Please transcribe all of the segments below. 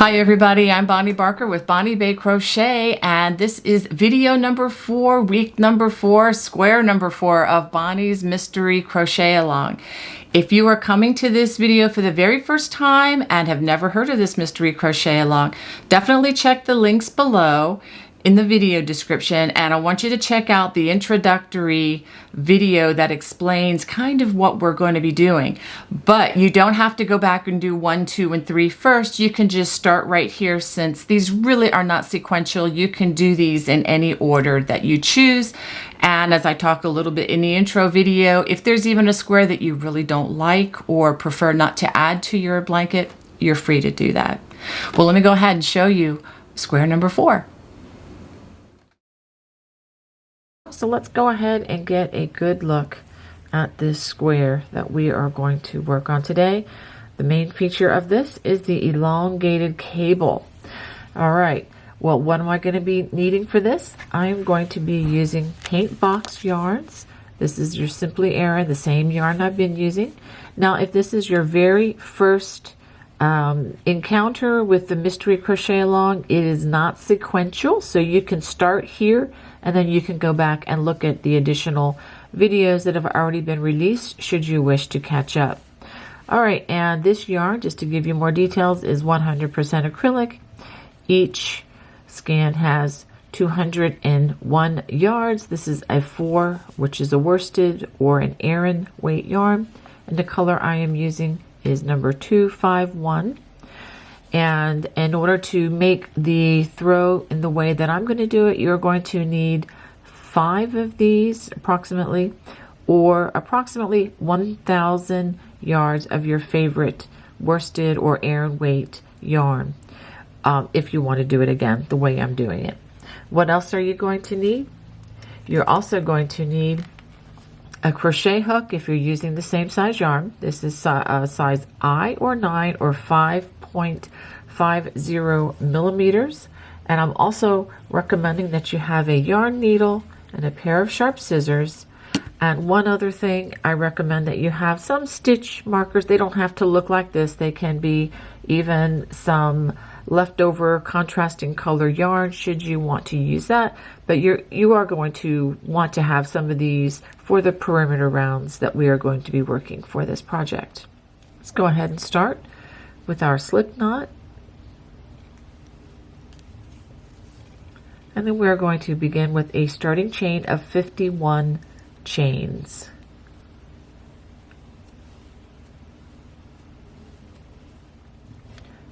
Hi everybody, I'm Bonnie Barker with Bonnie Bay Crochet, and this is video number 4, week number 4, square number 4 of Bonnie's Mystery Crochet Along. If you are coming to this video for the very first time and have never heard of this Mystery Crochet Along, definitely check the links below in the video description, and I want you to check out the introductory video that explains kind of what we're going to be doing. But you don't have to go back and do 1, 2, and 3 first. You can just start right here, since these really are not sequential. You can do these in any order that you choose. And as I talk a little bit in the intro video, if there's even a square that you really don't like or prefer not to add to your blanket, you're free to do that. Well, let me go ahead and show you square number 4. So let's go ahead and get a good look at this square that we are going to work on today. The main feature of this is the elongated cable. All right, well, what am I going to be needing for this? I am going to be using paint box yarns. This is your Simply Aran, the same yarn I've been using. Now, if this is your very first encounter with the Mystery Crochet Along, it is not sequential, so you can start here and then you can go back and look at the additional videos that have already been released should you wish to catch up. All right, and this yarn, just to give you more details, is 100% acrylic. Each skein has 201 yards. This is a 4, which is a worsted or an Aran weight yarn, and the color I am using is number 251. And in order to make the throw in the way that I'm going to do it, you're going to need 5 of these approximately, or approximately 1,000 yards of your favorite worsted or Aran weight yarn, if you want to do it again the way I'm doing it. What else are you going to need? You're also going to need a crochet hook if you're using the same size yarn. This is size I or 9 or 5.50 millimeters. And I'm also recommending that you have a yarn needle and a pair of sharp scissors. And one other thing, I recommend that you have some stitch markers. They don't have to look like this. They can be even some leftover contrasting color yarn should you want to use that, but you are going to want to have some of these for the perimeter rounds that we are going to be working for this project. Let's go ahead and start with our slip knot, and then we're going to begin with a starting chain of 51 chains.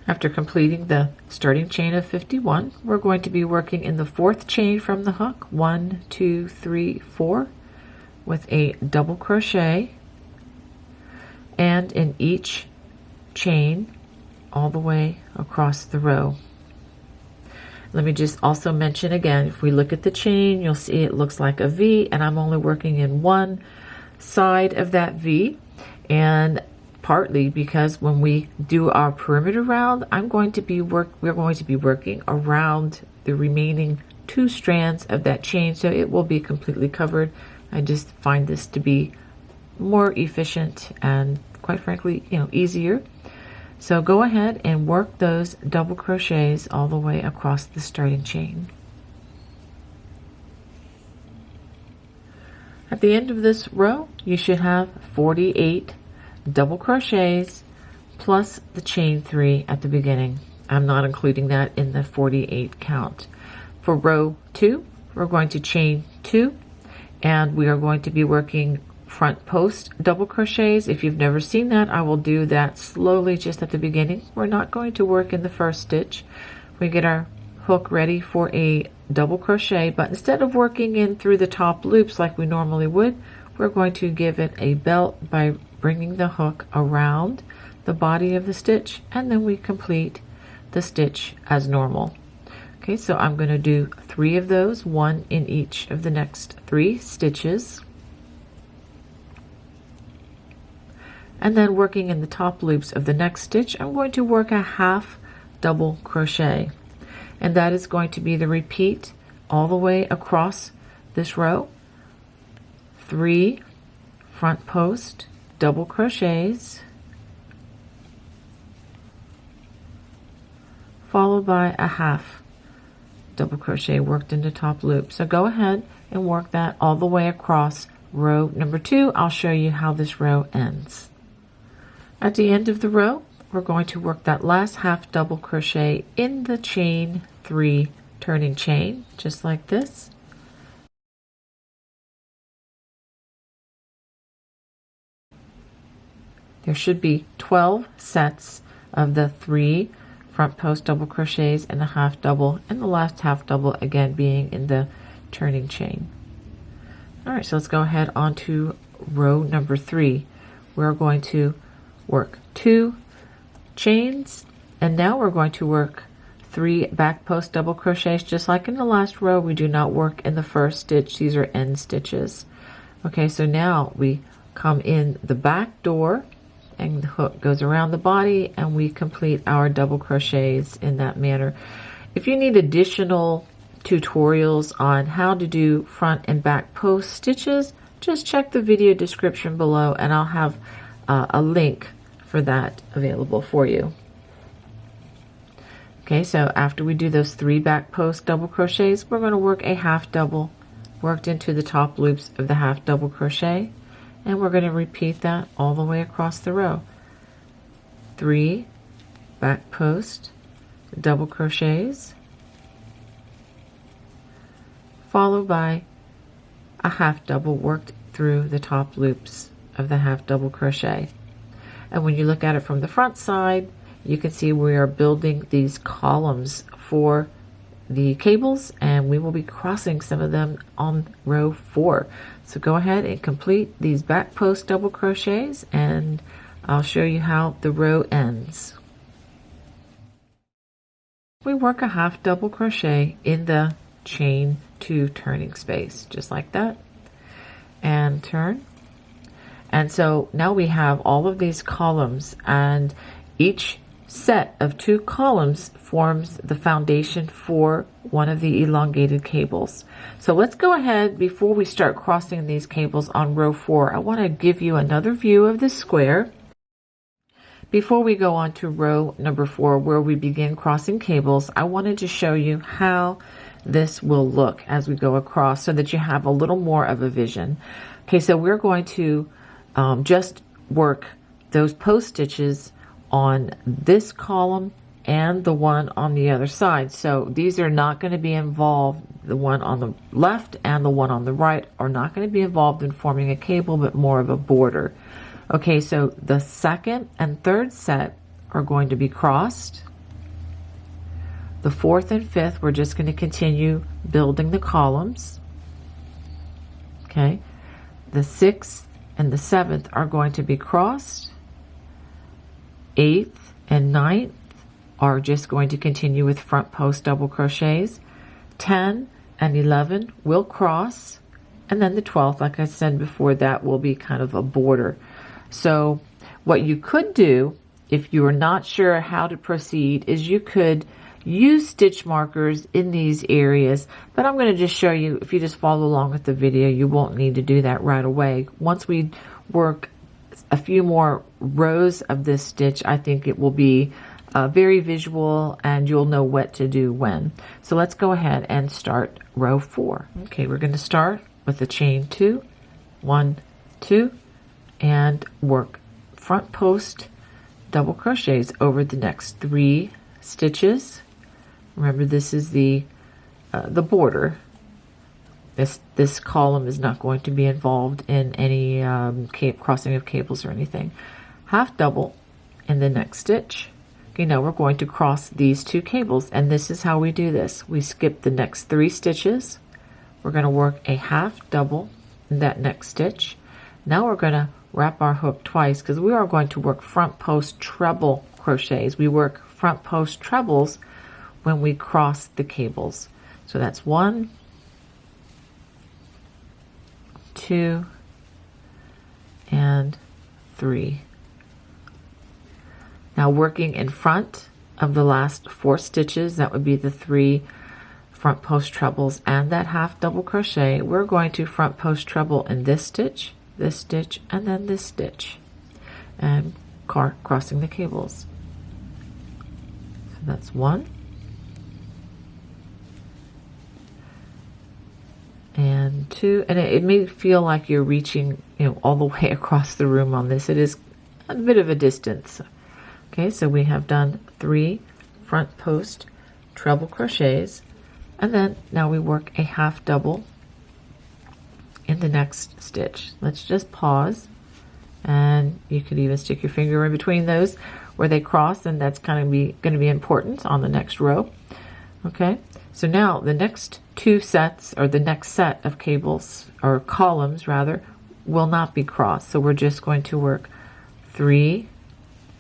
After completing the starting chain of 51, we're going to be working in the 4th chain from the hook, 1, 2, 3, 4, with a double crochet, and in each chain all the way across the row. Let me just also mention again, if we look at the chain, you'll see it looks like a V, and I'm only working in one side of that V, and partly because when we do our perimeter round, we're going to be working around the remaining 2 strands of that chain, so it will be completely covered. I just find this to be more efficient and, quite frankly, easier. So go ahead and work those double crochets all the way across the starting chain. At the end of this row, you should have 48 double crochets plus the chain 3 at the beginning. I'm not including that in the 48 count. For row 2, we're going to chain 2, and we are going to be working front post double crochets. If you've never seen that, I will do that slowly just at the beginning. We're not going to work in the first stitch. We get our hook ready for a double crochet, but instead of working in through the top loops like we normally would, we're going to give it a belt by bringing the hook around the body of the stitch, and then we complete the stitch as normal. Okay, so I'm going to do 3 of those, 1 in each of the next 3 stitches. And then working in the top loops of the next stitch, I'm going to work a half double crochet. And that is going to be the repeat all the way across this row. 3 front post double crochets, followed by a half double crochet worked in the top loop. So go ahead and work that all the way across row number 2. I'll show you how this row ends. At the end of the row, we're going to work that last half double crochet in the chain 3 turning chain, just like this. There should be 12 sets of the 3 front post double crochets and a half double, and the last half double again being in the turning chain. All right, so let's go ahead on to row number 3. We're going to work 2 chains, and now we're going to work 3 back post double crochets. Just like in the last row, we do not work in the first stitch. These are end stitches. Okay, so now we come in the back door, and the hook goes around the body, and we complete our double crochets in that manner. If you need additional tutorials on how to do front and back post stitches, just check the video description below, and I'll have a link for that available for you. Okay, so after we do those 3 back post double crochets, we're going to work a half double worked into the top loops of the half double crochet, and we're going to repeat that all the way across the row. 3 back post double crochets, followed by a half double worked through the top loops of the half double crochet. And when you look at it from the front side, you can see we are building these columns for the cables, and we will be crossing some of them on row 4. So go ahead and complete these back post double crochets, and I'll show you how the row ends. We work a half double crochet in the chain 2 turning space, just like that, and turn. And so now we have all of these columns, and each set of 2 columns forms the foundation for one of the elongated cables. So let's go ahead, before we start crossing these cables on row 4, I want to give you another view of the square before we go on to row number 4, where we begin crossing cables. I wanted to show you how this will look as we go across, so that you have a little more of a vision. Okay, so we're going to just work those post stitches on this column and the one on the other side. So these are not going to be involved, the one on the left and the one on the right are not going to be involved in forming a cable, but more of a border. Okay, so the second and third set are going to be crossed. The fourth and fifth, we're just going to continue building the columns. Okay, the sixth and the seventh are going to be crossed. Eighth and ninth are just going to continue with front post double crochets. 10 and 11 will cross, and then the 12th, like I said before, that will be kind of a border. So what you could do, if you are not sure how to proceed, is you could use stitch markers in these areas, but I'm going to just show you. If you just follow along with the video, you won't need to do that right away. Once we work a few more rows of this stitch, I think it will be very visual, and you'll know what to do when. So let's go ahead and start row 4. Okay, we're going to start with the chain 2, 1, 2, and work front post double crochets over the next 3 stitches. Remember, this is the border. This column is not going to be involved in any crossing of cables or anything. Half double in the next stitch. Okay, now we're going to cross these 2 cables, and this is how we do this. We skip the next 3 stitches. We're going to work a half double in that next stitch. Now we're going to wrap our hook twice, because we are going to work front post treble crochets. We work front post trebles when we cross the cables. So that's 1, 2, and 3. Now working in front of the last 4 stitches, that would be the 3 front post trebles and that half double crochet, we're going to front post treble in this stitch, and then this stitch, and crossing the cables. So that's 1, and 2, and it may feel like you're reaching, all the way across the room on this. It is a bit of a distance. Okay, so we have done 3 front post treble crochets, and then now we work a half double in the next stitch. Let's just pause, and you could even stick your finger in between those where they cross, and that's going to be important on the next row. Okay, so now the next 2 sets, or the next set of cables, or columns rather, will not be crossed. So we're just going to work 3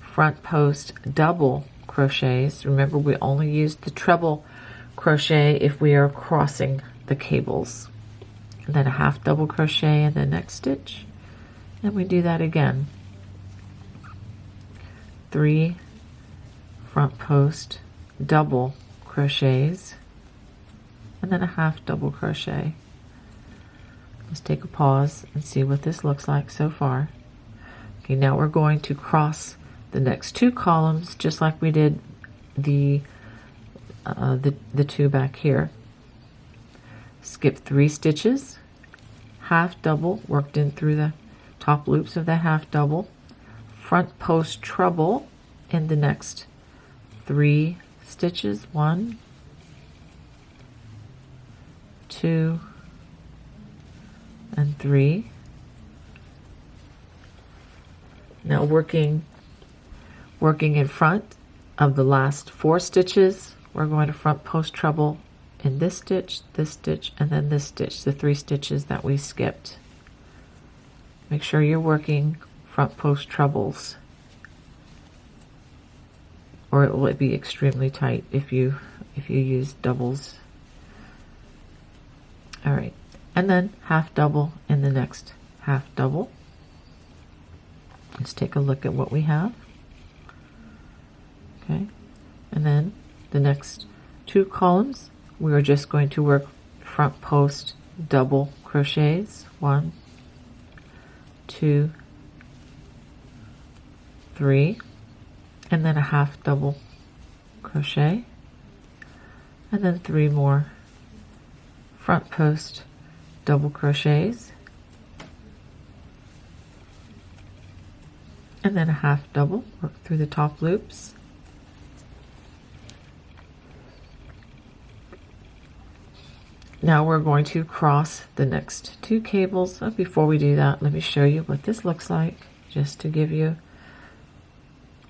front post double crochets. Remember, we only use the treble crochet if we are crossing the cables. And then a half double crochet in the next stitch, and we do that again. 3 front post double crochets, and then a half double crochet. Let's take a pause and see what this looks like so far. Okay, now we're going to cross the next 2 columns just like we did the 2 back here. Skip 3 stitches, half double worked in through the top loops of the half double, front post treble in the next 3 stitches, 1, 2, and 3. Now working in front of the last 4 stitches, we're going to front post treble in this stitch, and then this stitch, the 3 stitches that we skipped. Make sure you're working front post trebles, or it will be extremely tight if you use doubles. All right, and then half double in the next half double. Let's take a look at what we have. Okay, and then the next 2 columns, we are just going to work front post double crochets, 1, 2, 3, and then a half double crochet, and then 3 more front post double crochets, and then a half double, work through the top loops. Now we're going to cross the next 2 cables. Before we do that, let me show you what this looks like, just to give you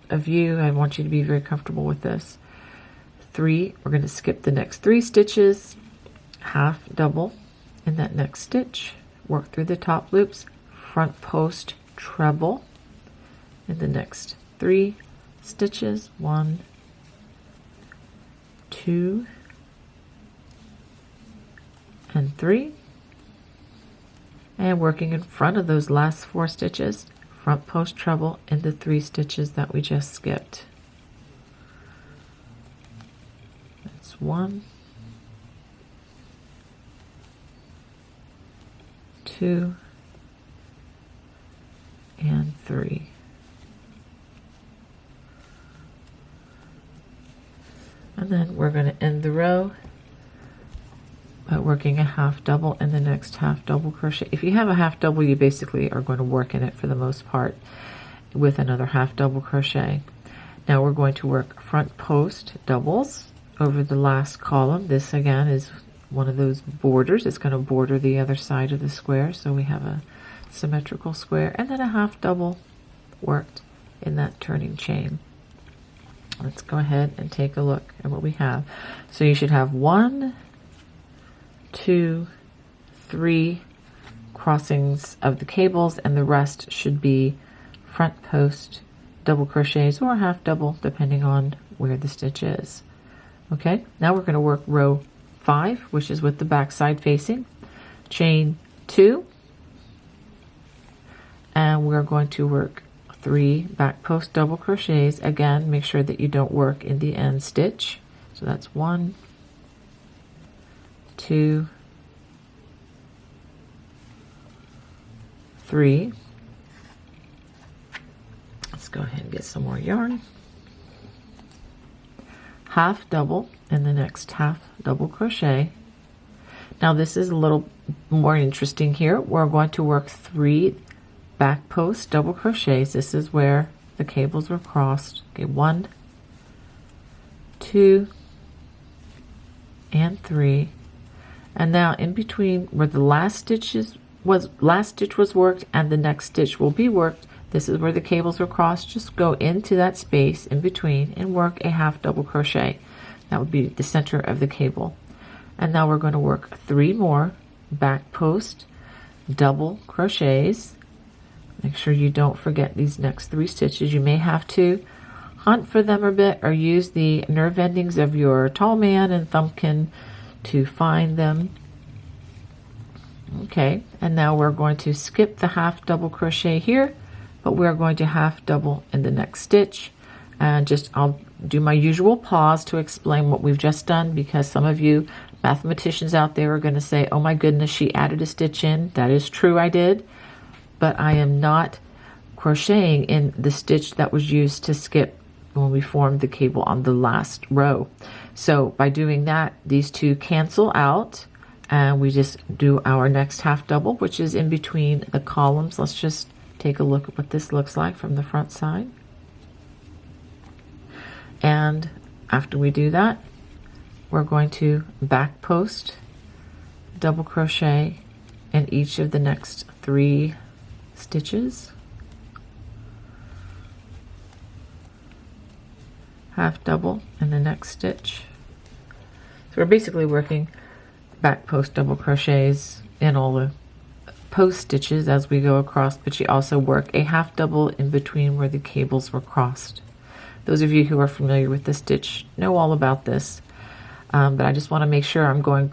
a view. I want you to be very comfortable with this. 3, we're going to skip the next 3 stitches, half double in that next stitch, work through the top loops, front post treble in the next 3 stitches, 1, 2, and 3, and working in front of those last 4 stitches, front post treble in the 3 stitches that we just skipped. That's 1, 2, and 3. And then we're going to end the row by working a half double in the next half double crochet. If you have a half double, you basically are going to work in it for the most part with another half double crochet. Now we're going to work front post doubles over the last column. This again is one of those borders. It's going to border the other side of the square, so we have a symmetrical square, and then a half double worked in that turning chain. Let's go ahead and take a look at what we have. So you should have 1, 2, 3 crossings of the cables, and the rest should be front post double crochets or half double depending on where the stitch is. Okay, now we're going to work row 5, which is with the back side facing. Chain 2, and we're going to work 3 back post double crochets. Again, make sure that you don't work in the end stitch. So that's 1, 2, 3. Let's go ahead and get some more yarn. Half double in the next half double crochet. Now this is a little more interesting here. We're going to work 3 back post double crochets. This is where the cables were crossed. Okay, 1, 2, and 3. And now in between where the last stitch was worked and the next stitch will be worked, this is where the cables were crossed. Just go into that space in between and work a half double crochet. That would be the center of the cable. And now we're going to work 3 more back post double crochets. Make sure you don't forget these next 3 stitches. You may have to hunt for them a bit or use the nerve endings of your tall man and thumbkin to find them. Okay, and now we're going to skip the half double crochet here, but we're going to half double in the next stitch. And I'll do my usual pause to explain what we've just done, because some of you mathematicians out there are going to say, oh my goodness, she added a stitch in. That is true, I did, but I am not crocheting in the stitch that was used to skip when we formed the cable on the last row. So by doing that, these two cancel out and we just do our next half double, which is in between the columns. Let's just take a look at what this looks like from the front side. And after we do that, we're going to back post double crochet in each of the next 3 stitches, half double in the next stitch. So we're basically working back post double crochets in all the post stitches as we go across, but you also work a half double in between where the cables were crossed. Those of you who are familiar with the stitch know all about this, but I just want to make sure I'm going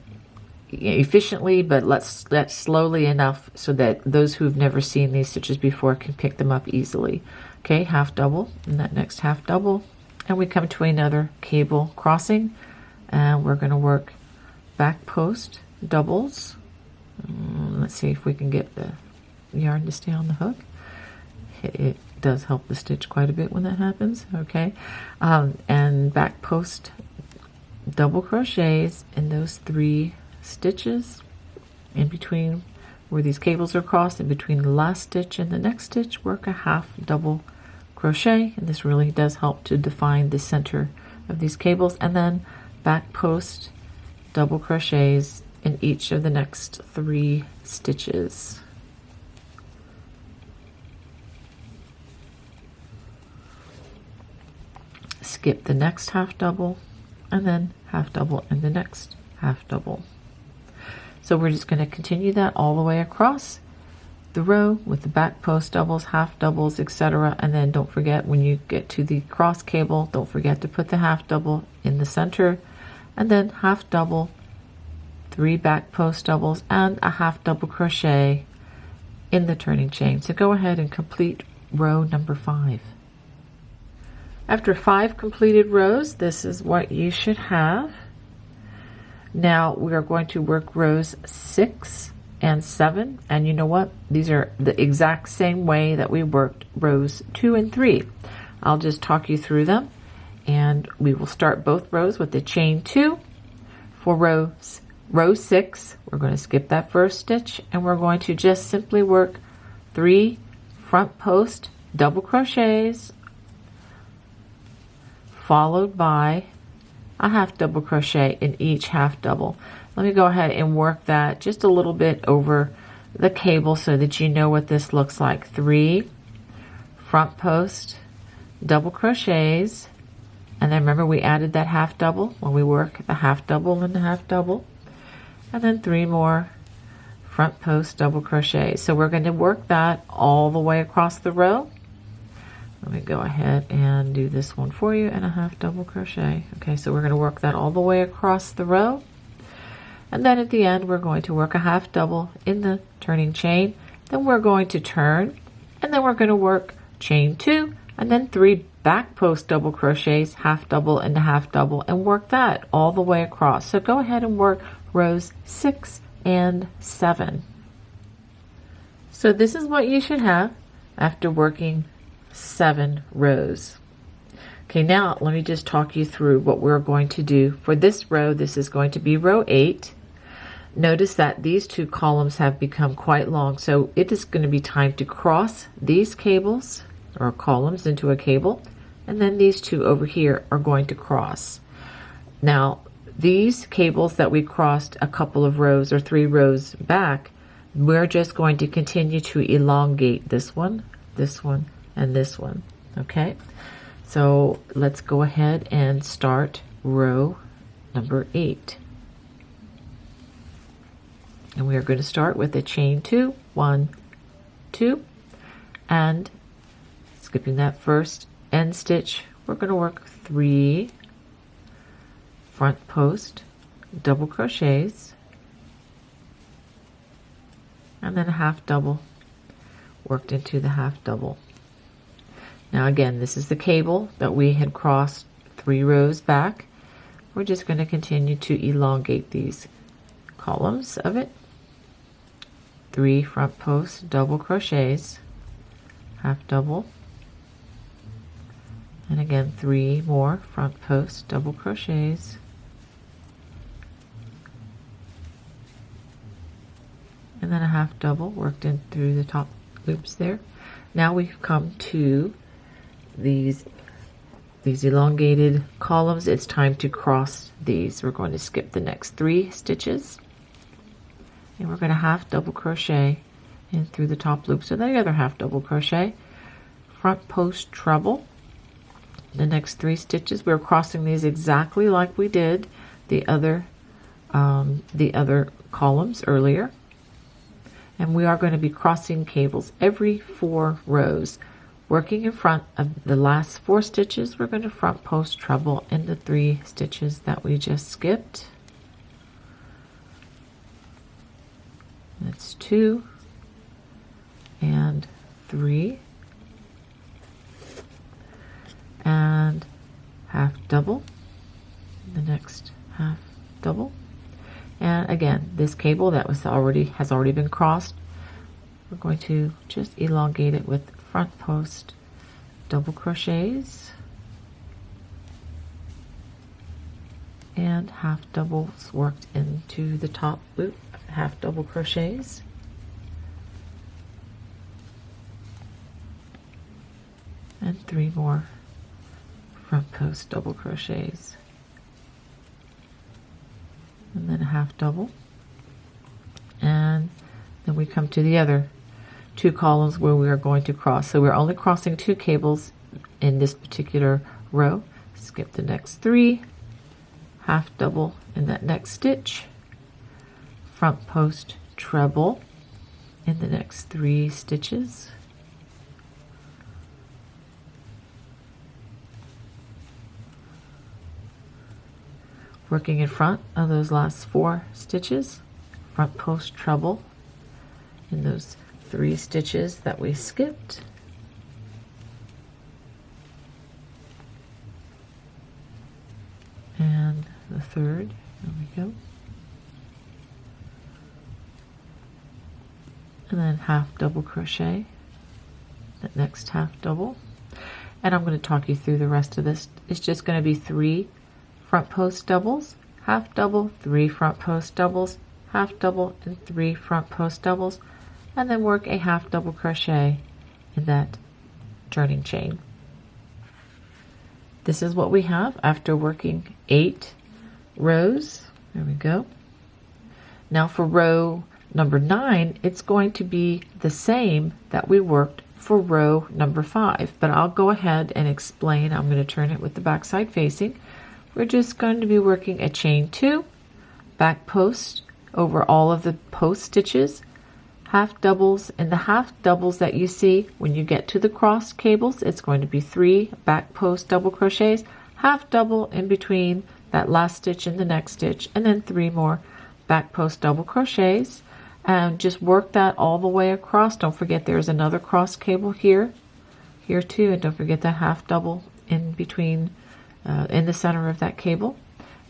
efficiently, but let's slowly enough so that those who've never seen these stitches before can pick them up easily. Okay, half double in that next half double, and we come to another cable crossing, and we're going to work back post doubles. Let's see if we can get the yarn to stay on the hook. It does help the stitch quite a bit when that happens. Okay, and back post double crochets in those 3 stitches in between where these cables are crossed. In between the last stitch and the next stitch, work a half double crochet, and this really does help to define the center of these cables. And then back post double crochets in each of the next 3 stitches. Skip the next half double and then half double in the next half double. So we're just going to continue that all the way across the row with the back post doubles, half doubles, etc. And then don't forget, when you get to the cross cable, don't forget to put the half double in the center, and then half double, 3 back post doubles, and a half double crochet in the turning chain. So go ahead and complete row number 5. After 5 completed rows, this is what you should have. Now we are going to work rows 6 and 7, and you know what? These are the exact same way that we worked rows 2 and 3. I'll just talk you through them, and we will start both rows with the chain 2. For row 6, we're going to skip that first stitch, and we're going to just simply work 3 front post double crochets followed by a half double crochet in each half double. Let me go ahead and work that just a little bit over the cable so that you know what this looks like. 3 front post double crochets, and then remember we added that half double when we work the half double and the half double, and then 3 more front post double crochets. So we're going to work that all the way across the row. Let me go ahead and do this one for you, and a half double crochet. Okay, so we're going to work that all the way across the row, and then at the end we're going to work a half double in the turning chain. Then we're going to turn, and then we're going to work chain 2, and then 3 back post double crochets, half double and a half double, and work that all the way across. So go ahead and work rows 6 and 7. So this is what you should have after working 7 rows. Okay, now let me just talk you through what we're going to do for this row. This is going to be row 8. Notice that these two columns have become quite long, so it is going to be time to cross these cables or columns into a cable, and then these two over here are going to cross. Now, these cables that we crossed a couple of rows or 3 rows back, we're just going to continue to elongate this one, and this one. Okay, so let's go ahead and start row number 8. And we are going to start with a chain 2, 1, 2, and skipping that first end stitch, we're going to work 3 front post double crochets, and then a half double worked into the half double. Now again, this is the cable that we had crossed 3 rows back. We're just going to continue to elongate these columns of it. 3 front post double crochets, half double, and again 3 more front post double crochets, and then a half double worked in through the top loops there. Now we've come to these elongated columns. It's time to cross these. We're going to skip the next 3 stitches, and we're going to half double crochet in through the top loop. So the other half double crochet, front post treble. The next 3 stitches, we're crossing these exactly like we did the other columns earlier. And we are going to be crossing cables every 4 rows. Working in front of the last 4 stitches, we're going to front post treble in the 3 stitches that we just skipped. That's 2 and 3 and half double, the next half double, and again this cable that has already been crossed, we're going to just elongate it with front post double crochets and half doubles worked into the top loop, half double crochets, and 3 more front post double crochets, and then a half double, and then we come to the other 2 columns where we are going to cross. So we're only crossing 2 cables in this particular row. Skip the next 3, half double in that next stitch, front post treble in the next 3 stitches, working in front of those last 4 stitches, front post treble in those 3 stitches that we skipped, and the 3rd, there we go, and then half double crochet, that next half double, and I'm going to talk you through the rest of this. It's just going to be 3 front post doubles, half double, 3 front post doubles, half double, and 3 front post doubles, and then work a half double crochet in that turning chain. This is what we have after working 8 rows. There we go. Now for row number 9, it's going to be the same that we worked for row number 5, but I'll go ahead and explain. I'm going to turn it with the back side facing. We're just going to be working a chain 2, back post over all of the post stitches, half doubles, and the half doubles that you see when you get to the cross cables, it's going to be 3 back post double crochets, half double in between that last stitch and the next stitch, and then 3 more back post double crochets, and just work that all the way across. Don't forget there's another cross cable here too, and don't forget that half double in between in the center of that cable,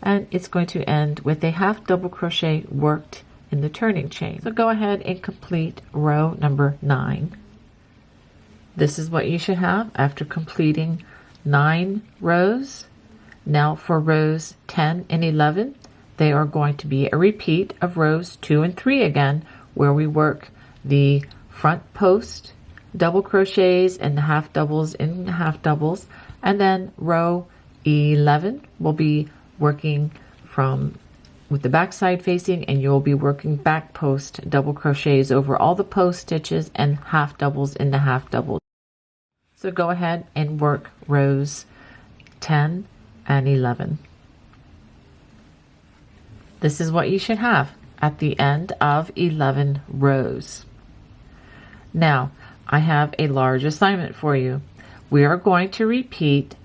and it's going to end with a half double crochet worked in the turning chain. So go ahead and complete row number 9. This is what you should have after completing 9 rows. Now for rows 10 and 11, they are going to be a repeat of rows 2 and 3 again, where we work the front post double crochets and the half doubles in half doubles, and then row 11 will be working from with the back side facing, and you'll be working back post double crochets over all the post stitches and half doubles in the half doubles. So go ahead and work rows 10 and 11. This is what you should have at the end of 11 rows. Now, I have a large assignment for you. We are going to repeat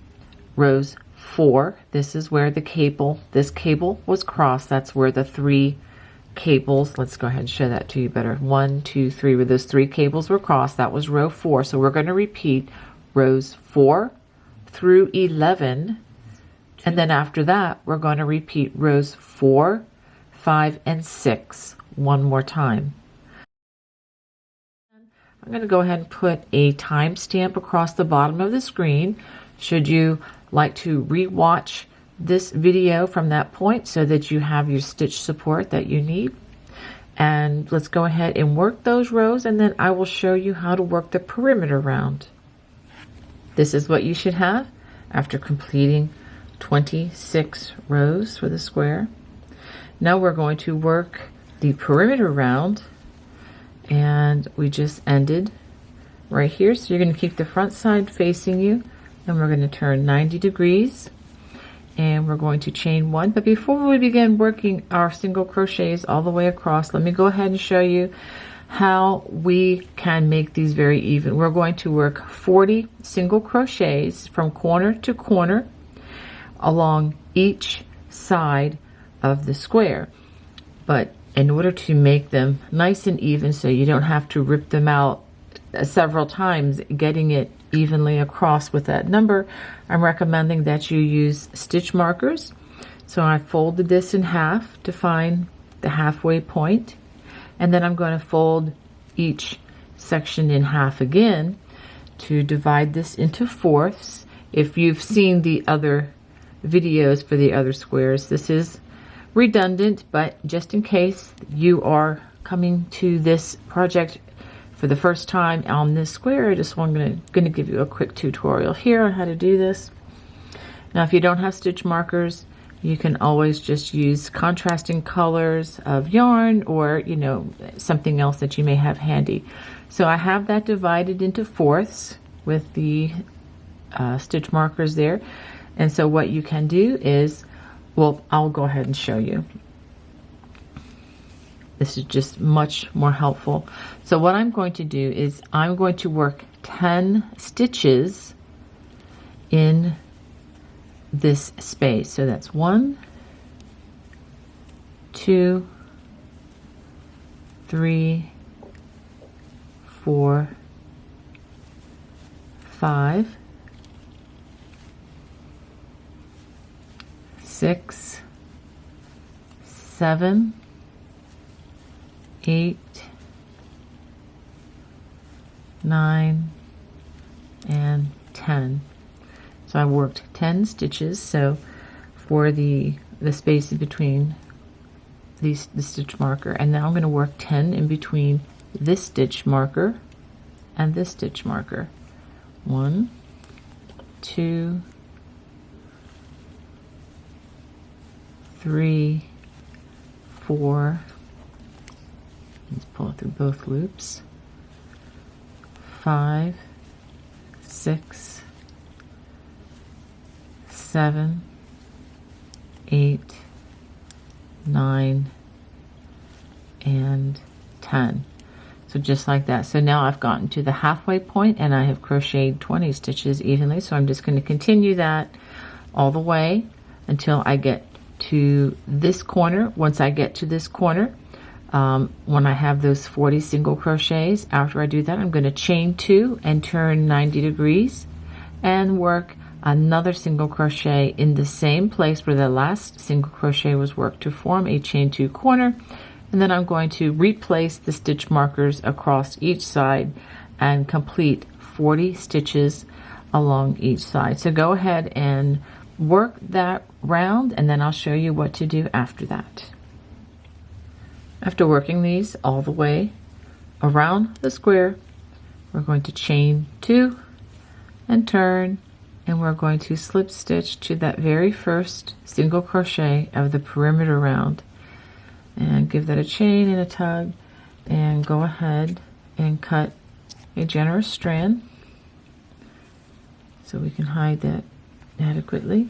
rows 4. This is where the cable, this cable was crossed. That's where the 3 cables, let's go ahead and show that to you better. 1, 2, 3, where those 3 cables were crossed. That was row 4. So we're going to repeat rows 4 through 11. And then after that, we're going to repeat rows 4, 5, and 6 one more time. I'm going to go ahead and put a timestamp across the bottom of the screen. Should you like to re-watch this video from that point so that you have your stitch support that you need. And let's go ahead and work those rows, and then I will show you how to work the perimeter round. This is what you should have after completing 26 rows for the square. Now we're going to work the perimeter round, and we just ended right here. So you're going to keep the front side facing you, and we're going to turn 90 degrees, and we're going to chain 1. But before we begin working our single crochets all the way across, let me go ahead and show you how we can make these very even. We're going to work 40 single crochets from corner to corner along each side of the square. But in order to make them nice and even so you don't have to rip them out several times getting it evenly across with that number, I'm recommending that you use stitch markers. So I folded this in half to find the halfway point, and then I'm going to fold each section in half again to divide this into fourths. If you've seen the other videos for the other squares, this is redundant, but just in case you are coming to this project for the first time on this square, I'm going to give you a quick tutorial here on how to do this. Now, if you don't have stitch markers, you can always just use contrasting colors of yarn, or something else that you may have handy. So I have that divided into fourths with the stitch markers there. And so what you can do is, well, I'll go ahead and show you. This is just much more helpful. So what I'm going to do is I'm going to work 10 stitches in this space. So that's 1, 2, 3, 4, 5, 6, 7, 8, 9, and 10. So I worked 10 stitches. So for the space in between the stitch marker, and now I'm going to work 10 in between this stitch marker and this stitch marker. 1, 2, 3, 4. Let's pull it through both loops. 5, 6, 7, 8, 9, and 10. So just like that. So now I've gotten to the halfway point and I have crocheted 20 stitches evenly. So I'm just going to continue that all the way until I get to this corner. Once I get to this corner, when I have those 40 single crochets, after I do that, I'm going to chain 2 and turn 90 degrees and work another single crochet in the same place where the last single crochet was worked to form a chain 2 corner. And then I'm going to replace the stitch markers across each side and complete 40 stitches along each side. So go ahead and work that round and then I'll show you what to do after that. After working these all the way around the square, we're going to chain 2 and turn, and we're going to slip stitch to that very first single crochet of the perimeter round, and give that a chain and a tug, and go ahead and cut a generous strand so we can hide that adequately.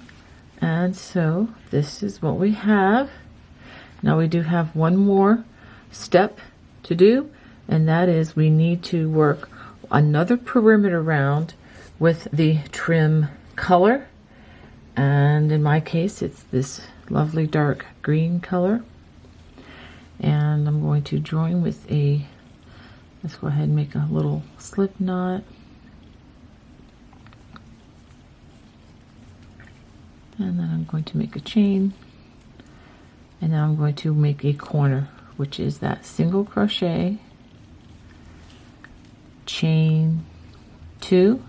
And so this is what we have. Now we do have one more step to do, and that is we need to work another perimeter round with the trim color, and in my case it's this lovely dark green color. And I'm going to join with a, let's go ahead and make a little slip knot, and then I'm going to make a chain, and then I'm going to make a corner, which is that single crochet, chain 2,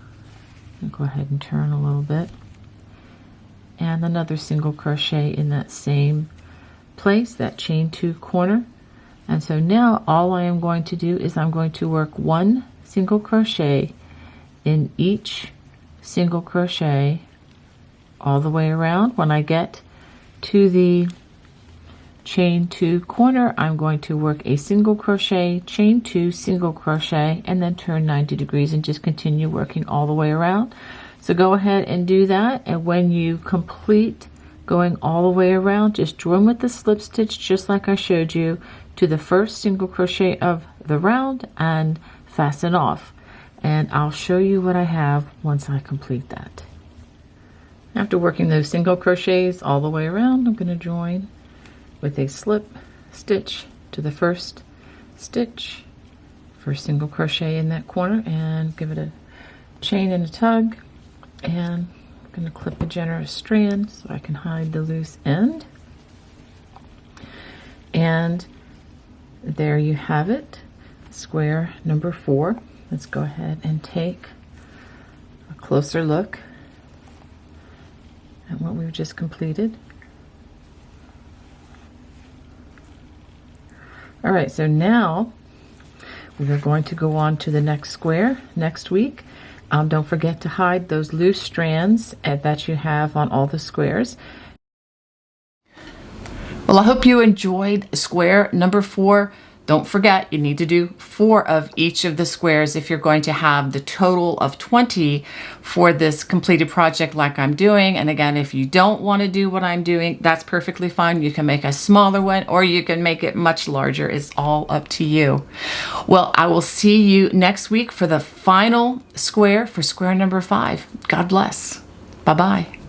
and go ahead and turn a little bit, and another single crochet in that same place, that chain 2 corner. And so now all I am going to do is I'm going to work 1 single crochet in each single crochet all the way around. When I get to the chain 2 corner, I'm going to work a single crochet, chain 2, single crochet, and then turn 90 degrees and just continue working all the way around. So go ahead and do that, and when you complete going all the way around, just join with the slip stitch just like I showed you to the first single crochet of the round and fasten off. And I'll show you what I have once I complete that. After working those single crochets all the way around, I'm going to join with a slip stitch to the first stitch, first single crochet in that corner, and give it a chain and a tug, and I'm going to clip a generous strand so I can hide the loose end. And there you have it, square number 4. Let's go ahead and take a closer look at what we've just completed. All right, so now we are going to go on to the next square next week. Don't forget to hide those loose strands that you have on all the squares. Well, I hope you enjoyed square number 4. Don't forget, you need to do 4 of each of the squares if you're going to have the total of 20 for this completed project like I'm doing. And again, if you don't want to do what I'm doing, that's perfectly fine. You can make a smaller one or you can make it much larger. It's all up to you. Well, I will see you next week for the final square for square number 5. God bless. Bye-bye.